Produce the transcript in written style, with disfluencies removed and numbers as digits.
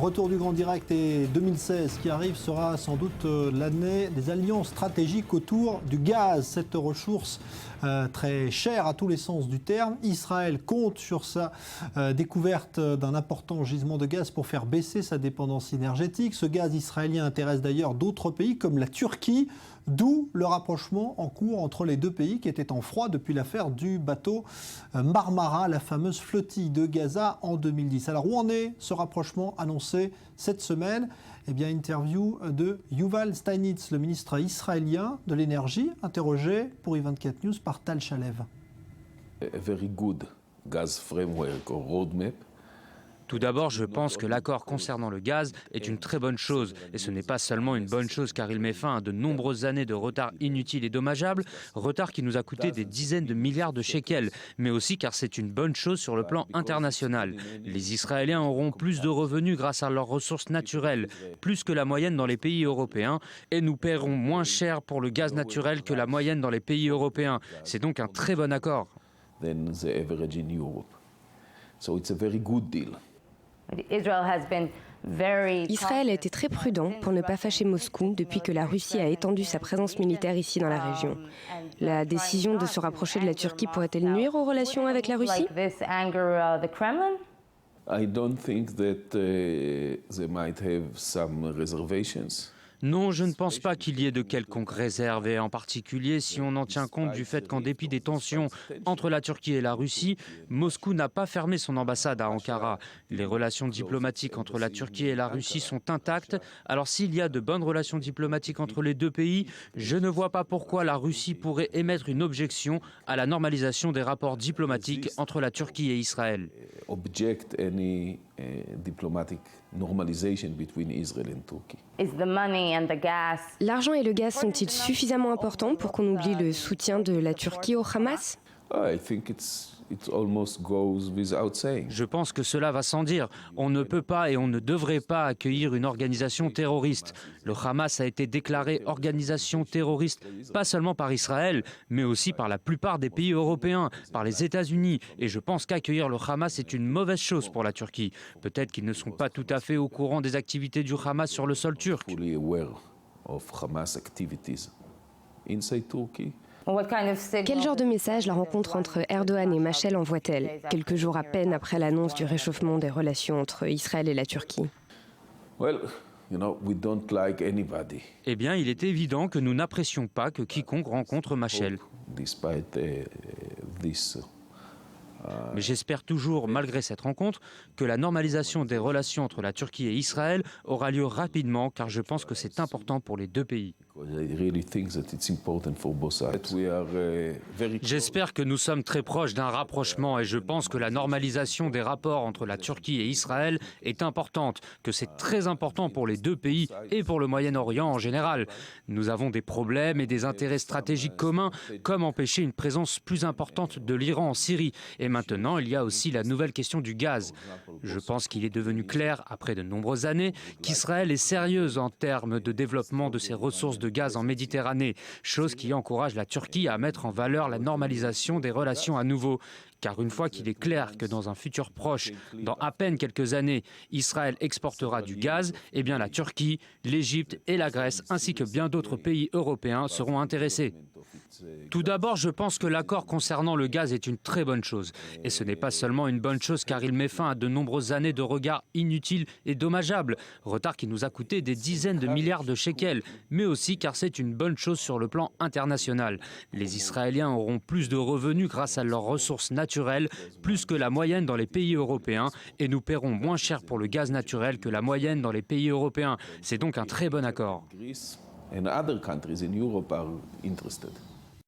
retour du Grand Direct et 2016 qui arrive sera sans doute l'année des alliances stratégiques autour du gaz, cette ressource très chère à tous les sens du terme. Israël compte sur sa découverte d'un important gisement de gaz pour faire baisser sa dépendance énergétique. Ce gaz israélien intéresse d'ailleurs d'autres pays comme la Turquie, d'où le rapprochement en cours entre les deux pays qui étaient en froid depuis l'affaire du bateau Marmara, la fameuse flottille de Gaza en 2010. Alors où en est ce rapprochement annoncé cette semaine? Eh bien, interview de Yuval Steinitz, le ministre israélien de l'énergie, interrogé pour I24 News par Tal Shalev. A very good gas framework or roadmap. Tout d'abord, je pense que l'accord concernant le gaz est une très bonne chose. Et ce n'est pas seulement une bonne chose car il met fin à de nombreuses années de retard inutile et dommageable, retard qui nous a coûté des dizaines de milliards de shekels, mais aussi car c'est une bonne chose sur le plan international. Les Israéliens auront plus de revenus grâce à leurs ressources naturelles, plus que la moyenne dans les pays européens, et nous paierons moins cher pour le gaz naturel que la moyenne dans les pays européens. C'est donc un très bon accord. Than the average in Europe. So it's a very good deal. Israël a été très prudent pour ne pas fâcher Moscou depuis que la Russie a étendu sa présence militaire ici dans la région. La décision de se rapprocher de la Turquie pourrait-elle nuire aux relations avec la Russie? I don't think that they might have some reservations. Non, je ne pense pas qu'il y ait de quelconque réserve, et en particulier si on en tient compte du fait qu'en dépit des tensions entre la Turquie et la Russie, Moscou n'a pas fermé son ambassade à Ankara. Les relations diplomatiques entre la Turquie et la Russie sont intactes. Alors s'il y a de bonnes relations diplomatiques entre les deux pays, je ne vois pas pourquoi la Russie pourrait émettre une objection à la normalisation des rapports diplomatiques entre la Turquie et Israël. Object any diplomatic normalization between Israel and Turkey. L'argent et le gaz sont-ils suffisamment importants pour qu'on oublie le soutien de la Turquie au Hamas? I think it almost goes without saying. Je pense que cela va sans dire. On ne peut pas et on ne devrait pas accueillir une organisation terroriste. Le Hamas a été déclaré organisation terroriste, pas seulement par Israël, mais aussi par la plupart des pays européens, par les États-Unis. Et je pense qu'accueillir le Hamas est une mauvaise chose pour la Turquie. Peut-être qu'ils ne sont pas tout à fait au courant des activités du Hamas sur le sol turc. Fully aware of Hamas activities inside Turkey. Quel genre de message la rencontre entre Erdogan et Machel envoie-t-elle, quelques jours à peine après l'annonce du réchauffement des relations entre Israël et la Turquie? Well, we don't like anybody. Eh bien, il est évident que nous n'apprécions pas que quiconque rencontre Machel. Despite this. Mais j'espère toujours, malgré cette rencontre, que la normalisation des relations entre la Turquie et Israël aura lieu rapidement, car je pense que c'est important pour les deux pays. J'espère que nous sommes très proches d'un rapprochement et je pense que la normalisation des rapports entre la Turquie et Israël est importante, que c'est très important pour les deux pays et pour le Moyen-Orient en général. Nous avons des problèmes et des intérêts stratégiques communs, comme empêcher une présence plus importante de l'Iran en Syrie. Et maintenant, il y a aussi la nouvelle question du gaz. Je pense qu'il est devenu clair, après de nombreuses années, qu'Israël est sérieuse en termes de développement de ses ressources de gaz en Méditerranée, chose qui encourage la Turquie à mettre en valeur la normalisation des relations à nouveau. Car une fois qu'il est clair que dans un futur proche, dans à peine quelques années, Israël exportera du gaz, eh bien la Turquie, l'Égypte et la Grèce, ainsi que bien d'autres pays européens seront intéressés. Tout d'abord, je pense que l'accord concernant le gaz est une très bonne chose. Et ce n'est pas seulement une bonne chose car il met fin à de nombreuses années de regards inutiles et dommageables, retard qui nous a coûté des dizaines de milliards de shekels, mais aussi car c'est une bonne chose sur le plan international. Les Israéliens auront plus de revenus grâce à leurs ressources naturelles, plus que la moyenne dans les pays européens, et nous paierons moins cher pour le gaz naturel que la moyenne dans les pays européens. C'est donc un très bon accord. Greece and other countries in Europe are interested.